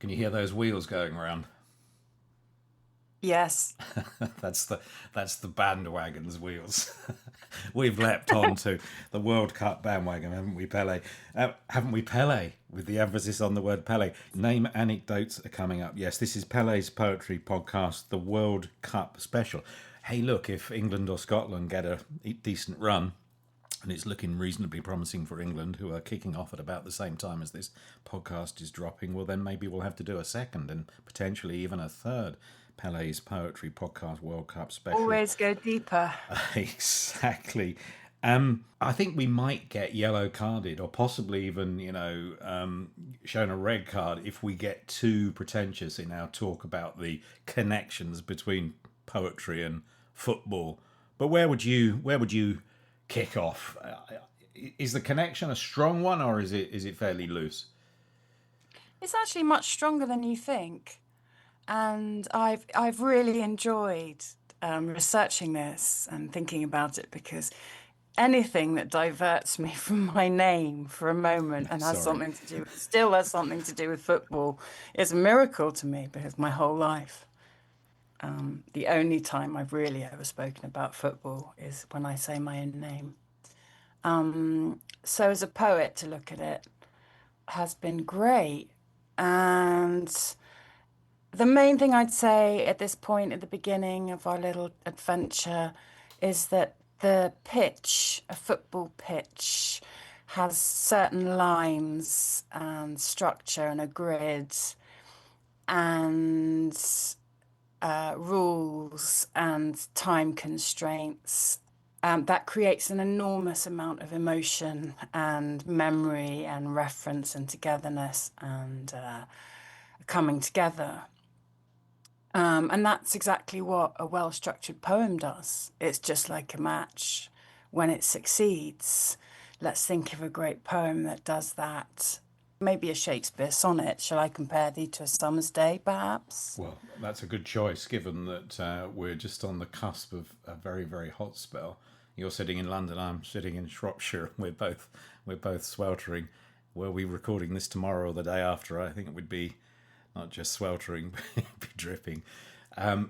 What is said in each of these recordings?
Can you hear those wheels going around? Yes. that's the that's the bandwagon's wheels. We've leapt onto the World Cup bandwagon, haven't we, Pele? Haven't we, Pele? With the emphasis on the word Pele. Name anecdotes are coming up. Yes, this is Pele's poetry podcast, the World Cup special. Hey, look, if England or Scotland get a decent run, and it's looking reasonably promising for England, who are kicking off at about the same time as this podcast is dropping, well, then maybe we'll have to do a second and potentially even a third Pele's Poetry Podcast World Cup special. Always go deeper. Exactly. I think we might get yellow carded, or possibly even, shown a red card if we get too pretentious in our talk about the connections between poetry and football. But where would you kick off? Is the connection a strong one, or is it fairly loose? It's actually much stronger than you think. And I've really enjoyed researching this and thinking about it because anything that diverts me from my name for a moment and has Sorry. something to do, still has something to do with football is a miracle to me because my whole life, the only time I've really ever spoken about football is when I say my own name. So as a poet to look at it has been great. And the main thing I'd say at this point at the beginning of our little adventure is that the pitch, a football pitch, has certain lines and structure and a grid and rules and time constraints. That creates an enormous amount of emotion and memory and reference and togetherness and coming together. And that's exactly what a well-structured poem does. It's just like a match. When it succeeds, let's think of a great poem that does that. Maybe a Shakespeare sonnet. Shall I compare thee to a summer's day, perhaps? Well, that's a good choice, given that we're just on the cusp of a very, very hot spell. You're sitting in London, I'm sitting in Shropshire. We're both sweltering. Were we recording this tomorrow or the day after? I think it would be not just sweltering, but it'd be dripping.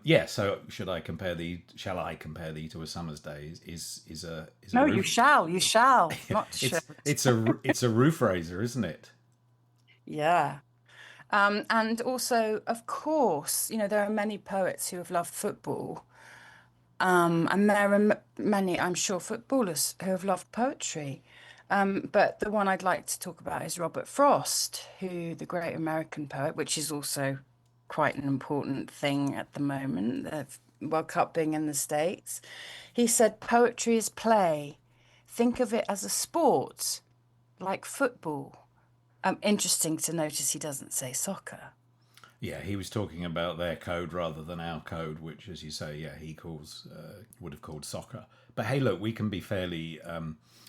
Yeah. So, should I compare thee? Shall I compare thee to a summer's day? Is a No, you roof? shall, you shall. Not should. It's a roof raiser, isn't it? Yeah. And also, of course, there are many poets who have loved football. And there are many, I'm sure, footballers who have loved poetry. But the one I'd like to talk about is Robert Frost, who the great American poet, which is also quite an important thing at the moment, the World Cup being in the States. He said, poetry is play. Think of it as a sport, like football. Interesting to notice he doesn't say soccer. Yeah, he was talking about their code rather than our code, which, as you say, yeah, he calls would have called soccer. But hey, look, we can be fairly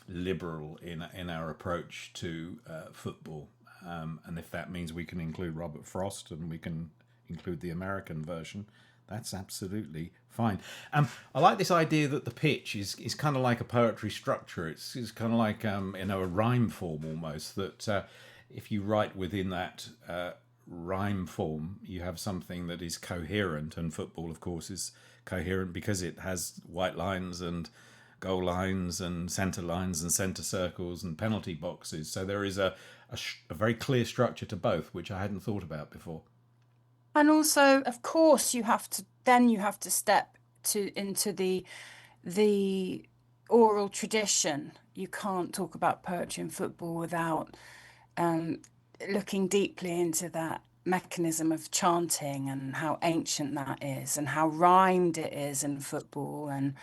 liberal in our approach to football, and if that means we can include Robert Frost and we can include the American version, that's absolutely fine. I like this idea that the pitch is kind of like a poetry structure. It's kind of like a rhyme form almost. That if you write within that rhyme form, you have something that is coherent. And football, of course, is coherent because it has white lines and goal lines and centre lines and centre circles and penalty boxes. So there is a very clear structure to both, which I hadn't thought about before. And also, of course, you have to step into the oral tradition. You can't talk about poetry and football without um, looking deeply into that mechanism of chanting and how ancient that is and how rhymed it is in football. And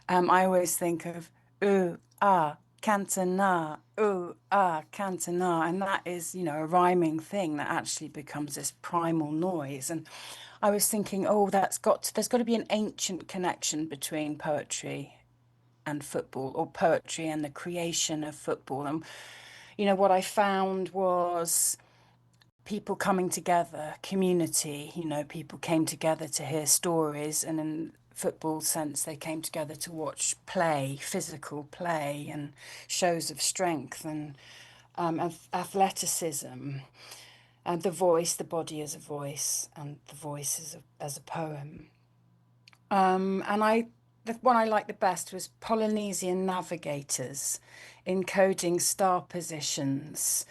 I always think of ooh, ah, Cantona, ooh, ah, Cantona. And that is, a rhyming thing that actually becomes this primal noise. And I was thinking, oh, there's got to be an ancient connection between poetry and football, or poetry and the creation of football. And what I found was people coming together, community, people came together to hear stories, and in football sense, they came together to watch play, physical play, and shows of strength and athleticism. the voice, the body as a voice, and the voice as a poem. And the one I liked the best was Polynesian navigators encoding star positions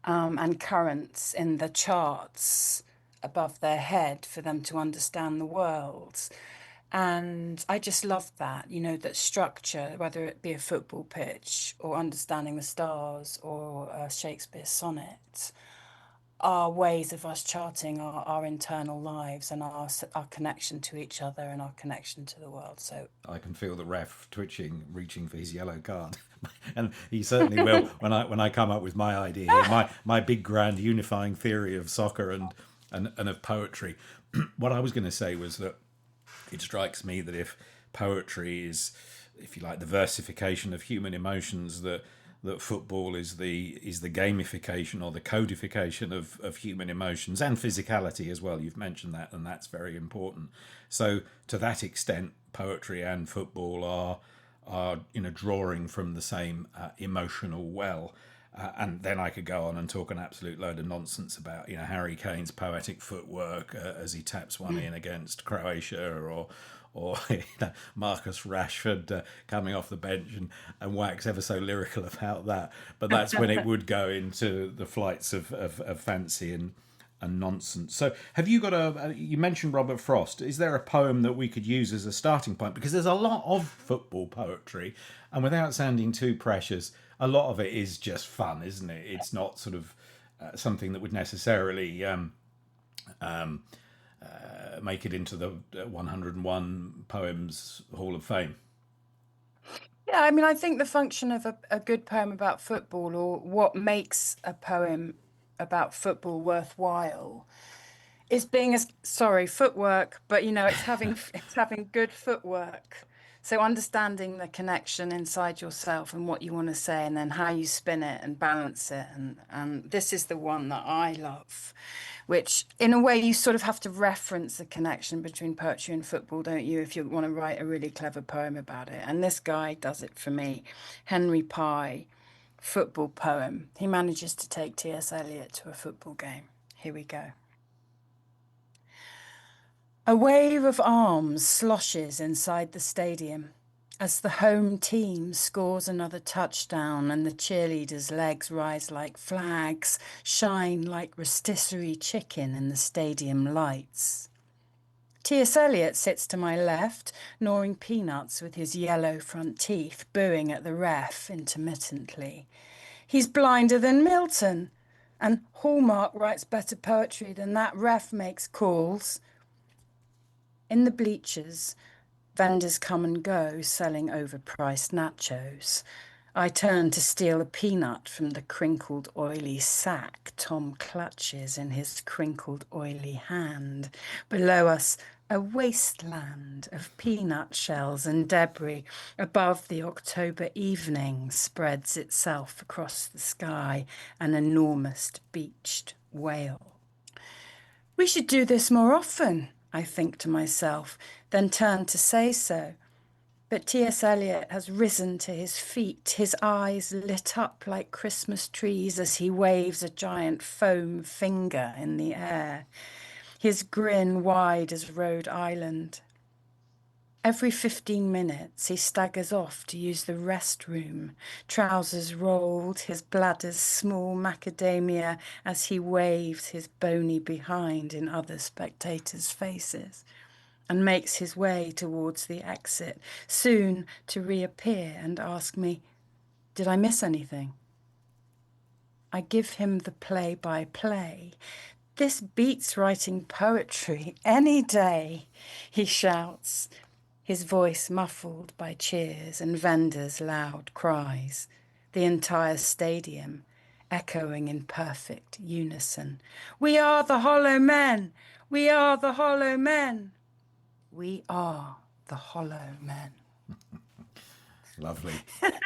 and currents in the charts above their head for them to understand the world. And I just loved that, that structure, whether it be a football pitch or understanding the stars or a Shakespeare sonnet, are ways of us charting our internal lives and our connection to each other and our connection to the world. So I can feel the ref twitching, reaching for his yellow card, and he certainly will when I come up with my idea here, my big grand unifying theory of soccer and of poetry. What I was going to say was that it strikes me that if poetry is, if you like, the versification of human emotions, that football is the gamification or the codification of human emotions and physicality as well. You've mentioned that, and that's very important. So to that extent, poetry and football are drawing from the same emotional well. And then I could go on and talk an absolute load of nonsense about Harry Kane's poetic footwork as he taps one in against Croatia, or Marcus Rashford coming off the bench and wax ever so lyrical about that. But that's when it would go into the flights of fancy and nonsense. So have you got you mentioned Robert Frost. Is there a poem that we could use as a starting point? Because there's a lot of football poetry, and without sounding too precious, a lot of it is just fun, isn't it? It's not sort of something that would necessarily make it into the 101 Poems Hall of Fame. Yeah, I mean, I think the function of a good poem about football, or what makes a poem about football worthwhile, is being footwork, but it's having good footwork. So understanding the connection inside yourself and what you want to say, and then how you spin it and balance it. And this is the one that I love, which in a way you sort of have to reference the connection between poetry and football, don't you, if you want to write a really clever poem about it. And this guy does it for me. Henry Pye, football poem. He manages to take T.S. Eliot to a football game. Here we go. A wave of arms sloshes inside the stadium as the home team scores another touchdown, and the cheerleaders' legs rise like flags, shine like rotisserie chicken in the stadium lights. T.S. Eliot sits to my left, gnawing peanuts with his yellow front teeth, booing at the ref intermittently. He's blinder than Milton, and Hallmark writes better poetry than that ref makes calls. In the bleachers, vendors come and go, selling overpriced nachos. I turn to steal a peanut from the crinkled, oily sack Tom clutches in his crinkled, oily hand. Below us, a wasteland of peanut shells and debris. Above, the October evening spreads itself across the sky, an enormous beached whale. We should do this more often, I think to myself, then turn to say so. But T.S. Eliot has risen to his feet, his eyes lit up like Christmas trees as he waves a giant foam finger in the air, his grin wide as Rhode Island. Every 15 minutes, he staggers off to use the restroom, trousers rolled, his bladder's small macadamia as he waves his bony behind in other spectators' faces, and makes his way towards the exit, soon to reappear and ask me, "Did I miss anything?" I give him the play-by-play. "This beats writing poetry any day," he shouts, his voice muffled by cheers and vendors' loud cries, the entire stadium echoing in perfect unison. "We are the Hollow Men! We are the Hollow Men! We are the Hollow Men." Lovely.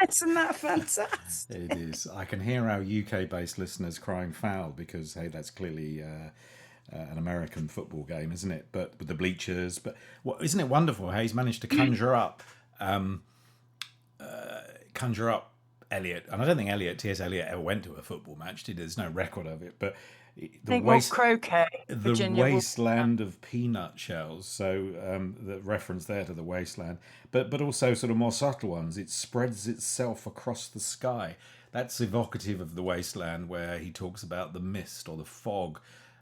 Isn't that fantastic? It is. I can hear our UK-based listeners crying foul because, hey, that's clearly an American football game, isn't it? But with the bleachers. But isn't it wonderful how he's managed to conjure up Eliot? And I don't think T.S. Eliot ever went to a football match. There's no record of it. But the Think more waste croquet, the Virginia Woolf. wasteland of peanut shells. So the reference there to the wasteland, but also sort of more subtle ones. It spreads itself across the sky. That's evocative of the wasteland, where he talks about the mist or the fog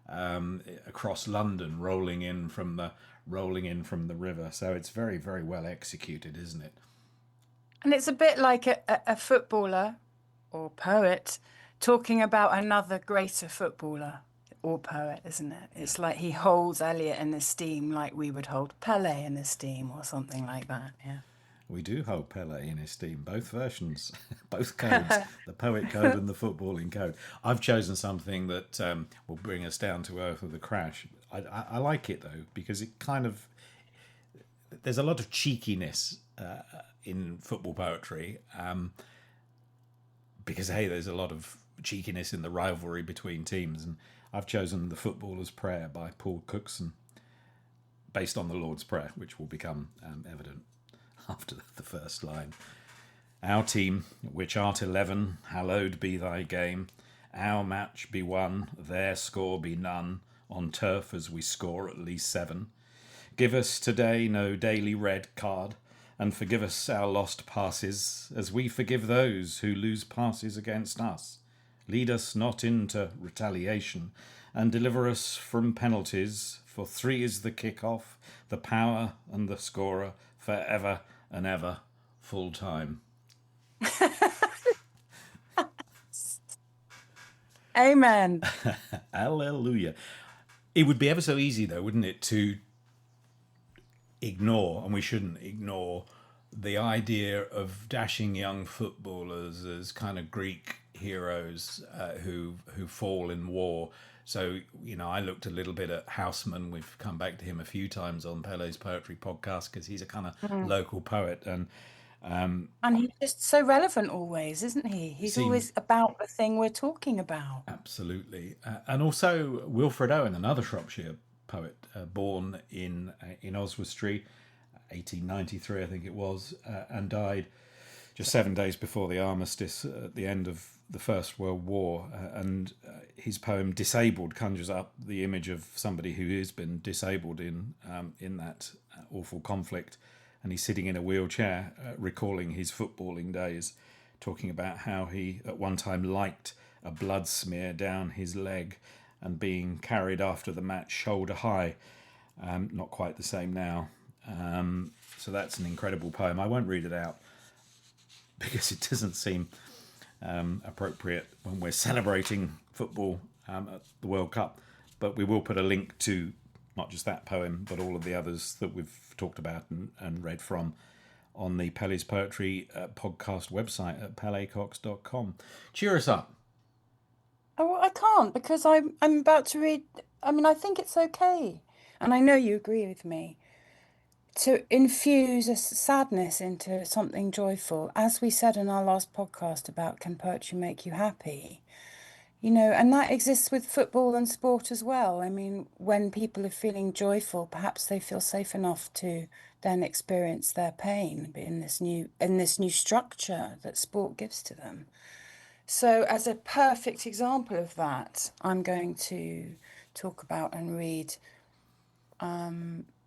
across London rolling in from the river. So it's very, very well executed, isn't it? And it's a bit like a footballer or poet talking about another greater footballer or poet, isn't it? Yeah. It's like he holds Eliot in esteem like we would hold Pele in esteem or something like that. Yeah. We do hold Pele in esteem, both versions, both codes, the poet code and the footballing code. I've chosen something that will bring us down to earth with a crash. I like it though, because it kind of, there's a lot of cheekiness in football poetry, because, hey, there's a lot of cheekiness in the rivalry between teams. And I've chosen The Footballer's Prayer by Paul Cookson, based on the Lord's Prayer, which will become evident after the first line. Our team, which art 11, hallowed be thy game. Our match be won, their score be none. On turf as we score at least 7. Give us today no daily red card, and forgive us our lost passes, as we forgive those who lose passes against us. Lead us not into retaliation, and deliver us from penalties, for 3 is the kick-off, the power and the scorer, for ever and ever, full time. Amen. Hallelujah. It would be ever so easy, though, wouldn't it, to ignore, and we shouldn't ignore, the idea of dashing young footballers as kind of Greek heroes who fall in war. So, I looked a little bit at Houseman. We've come back to him a few times on Pele's Poetry podcast because he's a kind of local poet, and And he's just so relevant always, isn't he? He's seems always about the thing we're talking about. absolutely. And also Wilfred Owen, another Shropshire poet, born in Oswestry, 1893, I think it was, and died just 7 days before the armistice at the end of the First World War. And his poem "Disabled" conjures up the image of somebody who has been disabled in that awful conflict, and he's sitting in a wheelchair, recalling his footballing days, talking about how he at one time liked a blood smear down his leg and being carried after the match shoulder high. Not quite the same now. So that's an incredible poem. I won't read it out because it doesn't seem appropriate when we're celebrating football at the World Cup. But we will put a link to not just that poem, but all of the others that we've talked about and read from on the Pele's Poetry podcast website at pelecox.com. Cheer us up. Oh, I can't because I'm about to read. I mean, I think it's okay, and I know you agree with me, to infuse a sadness into something joyful. As we said in our last podcast about can poetry make you happy? And that exists with football and sport as well. I mean, when people are feeling joyful, perhaps they feel safe enough to then experience their pain in this new structure that sport gives to them. So, as a perfect example of that, I'm going to talk about and read,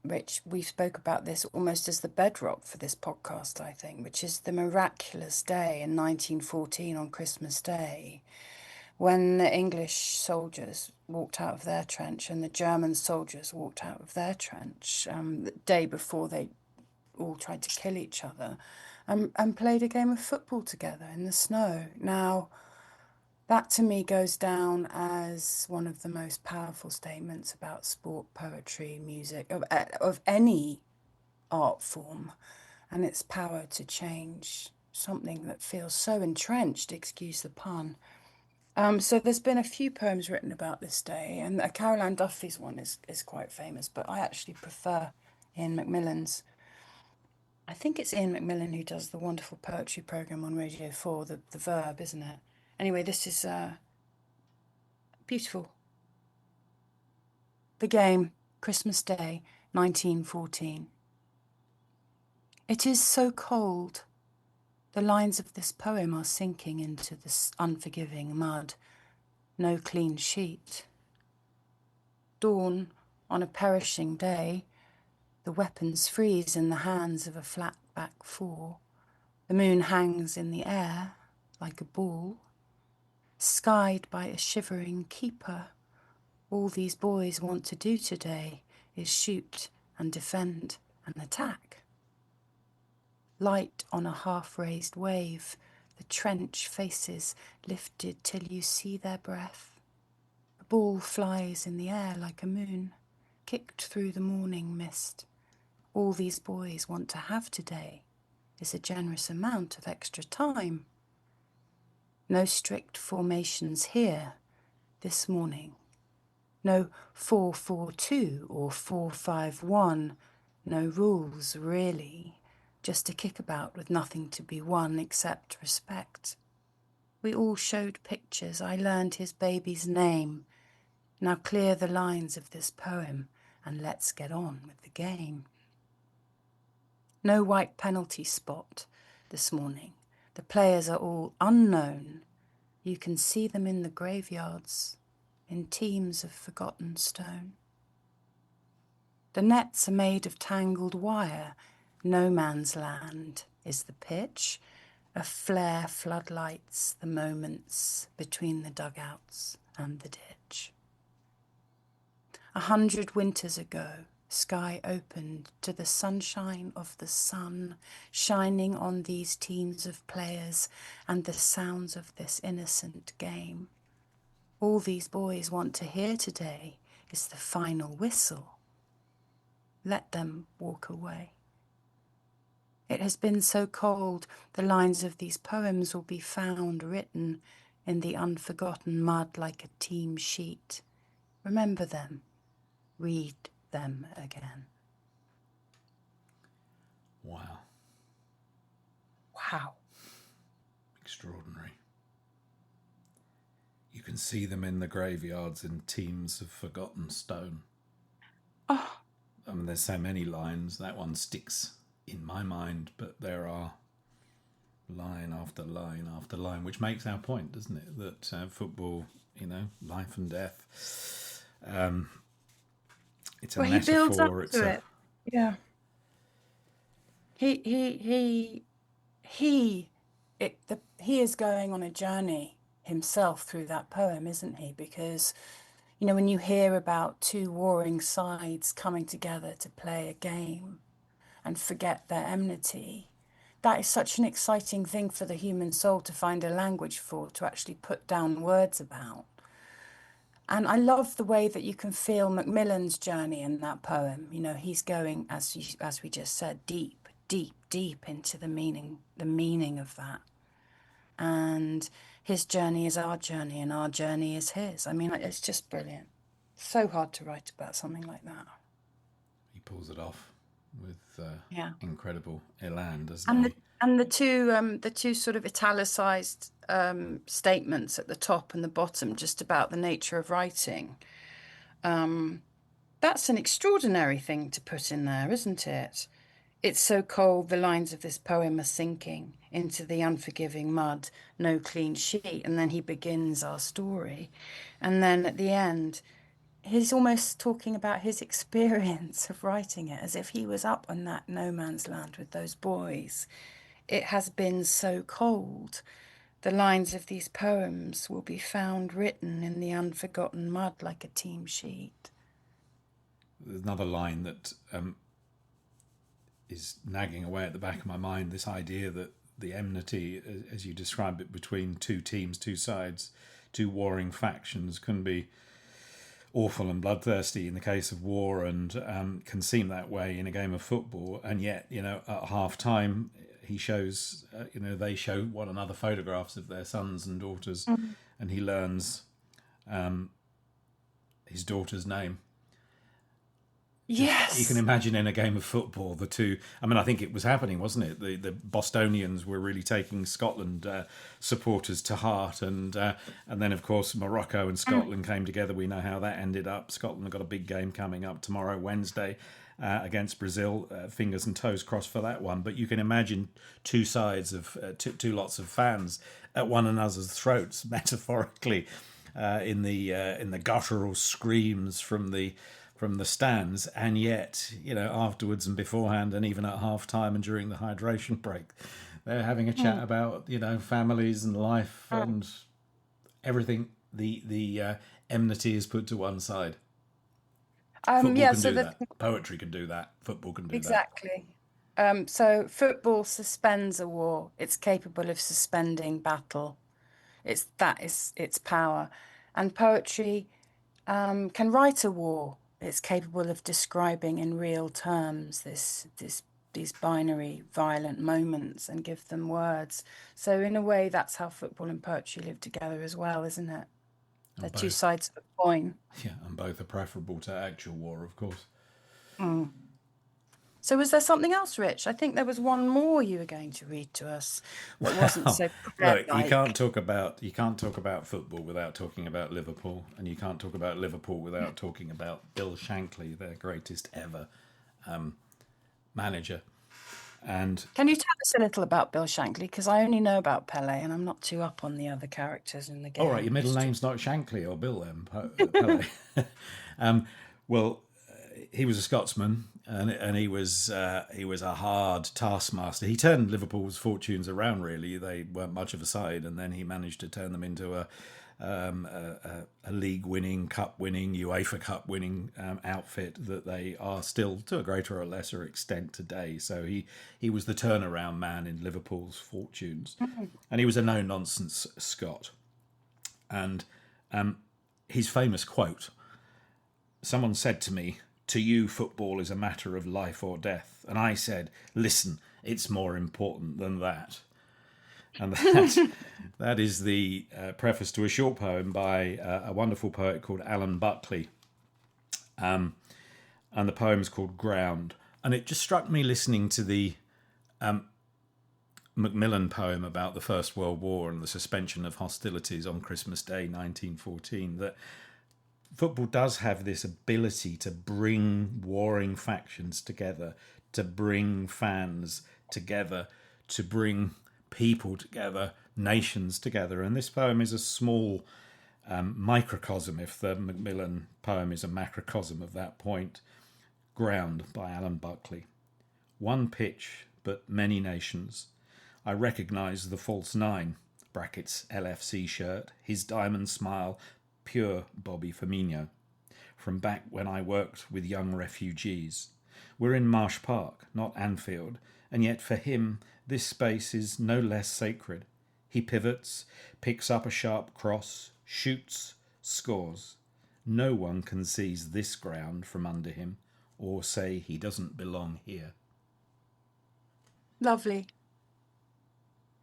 which we spoke about this almost as the bedrock for this podcast, I think, which is the miraculous day in 1914 on Christmas Day, when the English soldiers walked out of their trench and the German soldiers walked out of their trench, the day before they all tried to kill each other, and played a game of football together in the snow. Now, that to me goes down as one of the most powerful statements about sport, poetry, music, of any art form, and its power to change something that feels so entrenched, excuse the pun. So there's been a few poems written about this day, and Caroline Duffy's one is quite famous, but I actually prefer Ian Macmillan's. I think it's Ian Macmillan who does the wonderful poetry program on Radio 4, the Verb, isn't it? Anyway, this is beautiful. The Game, Christmas Day, 1914. It is so cold. The lines of this poem are sinking into this unforgiving mud. No clean sheet, dawn on a perishing day. The weapons freeze in the hands of a flat-back four. The moon hangs in the air like a ball, skied by a shivering keeper. All these boys want to do today is shoot and defend and attack. Light on a half-raised wave, the trench faces lifted till you see their breath. A ball flies in the air like a moon, kicked through the morning mist. All these boys want to have today is a generous amount of extra time. No strict formations here this morning. No 4-4-2 or 4-5-1. No rules, really. Just a kickabout with nothing to be won except respect. We all showed pictures. I learned his baby's name. Now clear the lines of this poem and let's get on with the game. No white penalty spot this morning. The players are all unknown. You can see them in the graveyards, in teams of forgotten stone. The nets are made of tangled wire. No man's land is the pitch. A flare floodlights the moments between the dugouts and the ditch. 100 winters ago, sky opened to the sunshine of the sun shining on these teams of players and the sounds of this innocent game. All these boys want to hear today is the final whistle. Let them walk away. It has been so cold, the lines of these poems will be found written in the unforgotten mud like a team sheet. Remember them. Read them again. Wow. Wow. Extraordinary. You can see them in the graveyards in teams of forgotten stone. Oh. I mean, there's so many lines. That one sticks in my mind, but there are line after line after line, which makes our point, doesn't it? That football, life and death. It's a metaphor. He builds up to it. Yeah. He is going on a journey himself through that poem, isn't he? Because, when you hear about two warring sides coming together to play a game and forget their enmity, that is such an exciting thing for the human soul to find a language for, to actually put down words about. And I love the way that you can feel Macmillan's journey in that poem. He's going, as we just said, deep, deep, deep into the meaning of that. And his journey is our journey and our journey is his. I mean, it's just brilliant. So hard to write about something like that. He pulls it off with incredible elan, doesn't he? And the two sort of italicized statements at the top and the bottom, just about the nature of writing. That's an extraordinary thing to put in there, isn't it? It's so cold, the lines of this poem are sinking into the unforgiving mud, no clean sheet. And then he begins our story. And then at the end, he's almost talking about his experience of writing it, as if he was up on that no man's land with those boys. It has been so cold. The lines of these poems will be found written in the unforgotten mud like a team sheet. There's another line that is nagging away at the back of my mind, this idea that the enmity, as you describe it, between two teams, two sides, two warring factions, can be awful and bloodthirsty in the case of war, and can seem that way in a game of football. And yet, at half time, he shows, they show one another photographs of their sons and daughters, and he learns his daughter's name. Yes. You can imagine in a game of football, the two, I think it was happening, wasn't it? The Bostonians were really taking Scotland supporters to heart. And then, of course, Morocco and Scotland came together. We know how that ended up. Scotland have got a big game coming up tomorrow, Wednesday, against Brazil. Fingers and toes crossed for that one. But you can imagine two sides of two lots of fans at one another's throats, metaphorically. in the guttural screams from the stands, and yet, afterwards and beforehand, and even at half time and during the hydration break, they're having a chat about families and life and everything. The enmity is put to one side. Football Yeah, can so do that. Poetry can do that. Football can do that. exactly. So football suspends a war. It's capable of suspending battle. That is its power. And poetry can write a war. It's capable of describing in real terms these binary violent moments and give them words. So in a way, that's how football and poetry live together as well, isn't it? They're And two both, sides of a coin. yeah, and both are preferable to actual war, of course. Mm. So was there something else, Rich? I think there was one more you were going to read to us that wasn't Well, so look, prayer-like. you can't talk about football without talking about Liverpool, and you can't talk about Liverpool without talking about Bill Shankly, their greatest ever manager. And Can you tell us a little about Bill Shankly? Because I only know about Pele and I'm not too up on the other characters in the all right, game. your middle name's not Shankly or Bill then, Pele. Well, he was a Scotsman, and he was a hard taskmaster. He turned Liverpool's fortunes around. Really, they weren't much of a side, and then he managed to turn them into a league-winning, cup-winning, UEFA Cup-winning outfit that they are still, to a greater or lesser extent, today. So he was the turnaround man in Liverpool's fortunes, and he was a no-nonsense Scot. And his famous quote: "Someone said to me, 'To you, football is a matter of life or death.' And I said, 'Listen, it's more important than that.'" And that is the preface to a short poem by a wonderful poet called Alan Buckley. And the poem's called Ground. And it just struck me listening to the Macmillan poem about the First World War and the suspension of hostilities on Christmas Day 1914 that football does have this ability to bring warring factions together, to bring fans together, to bring people together, nations together. And this poem is a small microcosm, if the Macmillan poem is a macrocosm of that point. Ground by Alan Buckley. One pitch, but many nations. I recognise the false nine, brackets LFC shirt, his diamond smile, pure Bobby Firmino, from back when I worked with young refugees. We're in Marsh Park, not Anfield, and yet for him this space is no less sacred. He pivots, picks up a sharp cross, shoots, scores. No one can seize this ground from under him or say he doesn't belong here. Lovely.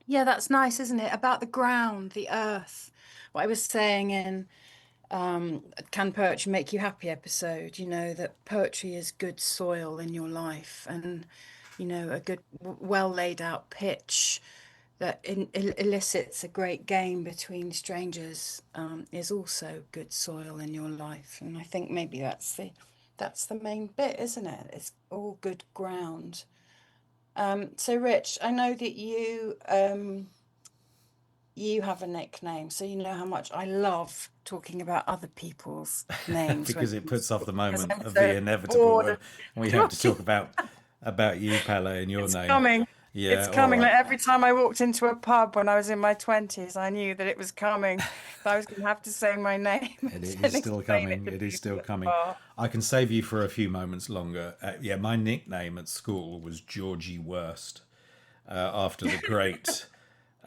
Yeah, that's nice, isn't it? About the ground, the earth. What I was saying in Can Poetry Make You Happy episode, that poetry is good soil in your life, and, a good, well laid out pitch that elicits a great game between strangers is also good soil in your life. And I think maybe that's the main bit, isn't it? It's all good ground. So Rich, I know that you have a nickname, so you know how much I love talking about other people's names Because it puts off the because moment I'm of so the inevitable bored when of we have to talking. talk about you, Pele, and your It's name. coming. It's Yeah, all coming. right. Like every time I walked into a pub when I was in my 20s, I knew that it was coming. That I was going to have to say my name It and is still explain it coming. to It is people still at the coming. bar. I can save you for a few moments longer. Yeah, my nickname at school was Georgie Worst, after the great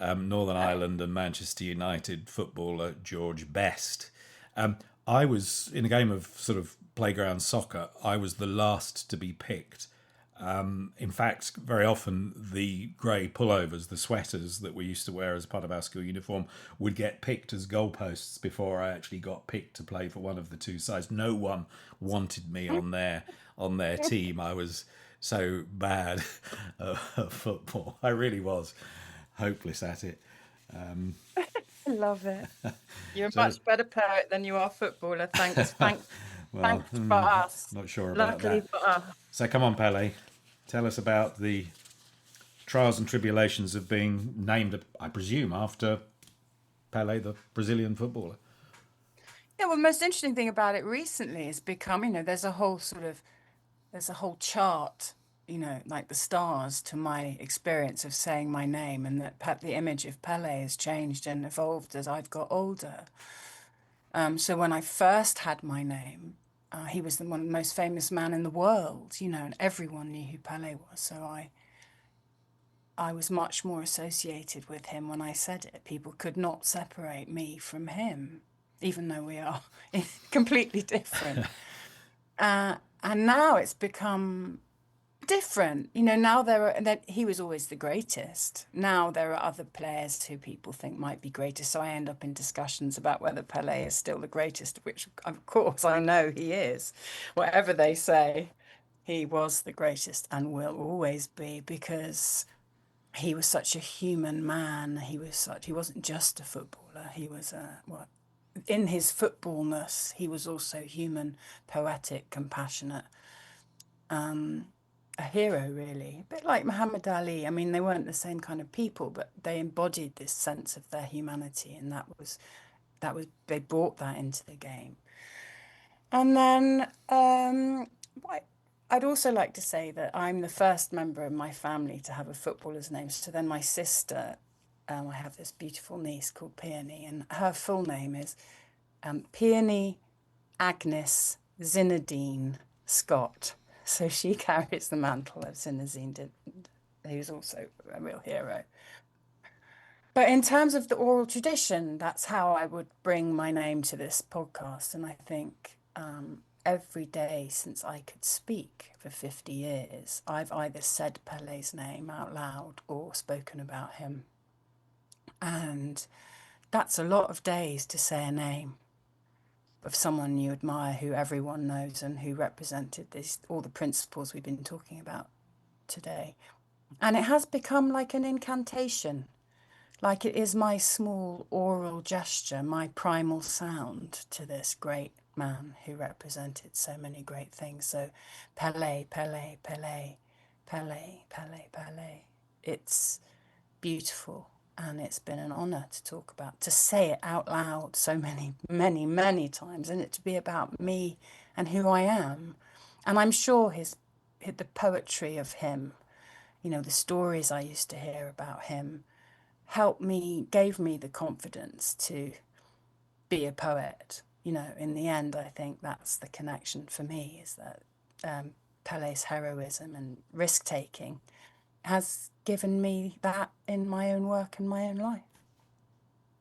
Northern Ireland and Manchester United footballer George Best. I was in a game of sort of playground soccer. I was the last to be picked. In fact, very often the grey pullovers, the sweaters that we used to wear as part of our school uniform, would get picked as goalposts before I actually got picked to play for one of the two sides. No one wanted me on their team. I was so bad at football. I really was hopeless at it. I love it. You're a So, much better poet than you are footballer. well, Thanks for us. not sure about Luckily that. for us. So come on, Pele, tell us about the trials and tribulations of being named, I presume, after Pele, the Brazilian footballer. Yeah, well, the most interesting thing about it recently has become, there's a whole chart, like the stars to my experience of saying my name, and that the image of Pele has changed and evolved as I've got older. So when I first had my name, he was one of the most famous man in the world, and everyone knew who Pele was. So I was much more associated with him when I said it. People could not separate me from him, even though we are completely different. And now it's become different. Now he was always the greatest. Now there are other players who people think might be greatest. So I end up in discussions about whether Pele is still the greatest, which of course I know he is. Whatever they say, he was the greatest and will always be, because he was such a human man. He wasn't just a footballer. He was in his footballness, he was also human, poetic, compassionate, a hero, really. A bit like Muhammad Ali. I mean, they weren't the same kind of people, but they embodied this sense of their humanity, and they brought that into the game. And then I'd also like to say that I'm the first member of my family to have a footballer's name. So then my sister, I have this beautiful niece called Peony, and her full name is Peony Agnes Zinedine Scott. So she carries the mantle of Zinedine, who's also a real hero. But in terms of the oral tradition, that's how I would bring my name to this podcast. And I think every day since I could speak for 50 years, I've either said Pele's name out loud or spoken about him. And that's a lot of days to say a name of someone you admire, who everyone knows, and who represented all the principles we've been talking about today. And it has become like an incantation. Like it is my small oral gesture, my primal sound to this great man who represented so many great things. So Pele, Pele, Pele, Pele, Pele, Pele. It's beautiful, and it's been an honor to talk about, to say it out loud so many, many, many times, and it to be about me and who I am. And I'm sure the poetry of him, the stories I used to hear about him, gave me the confidence to be a poet. In the end, I think that's the connection for me, is that Pele's heroism and risk-taking has given me that in my own work and my own life.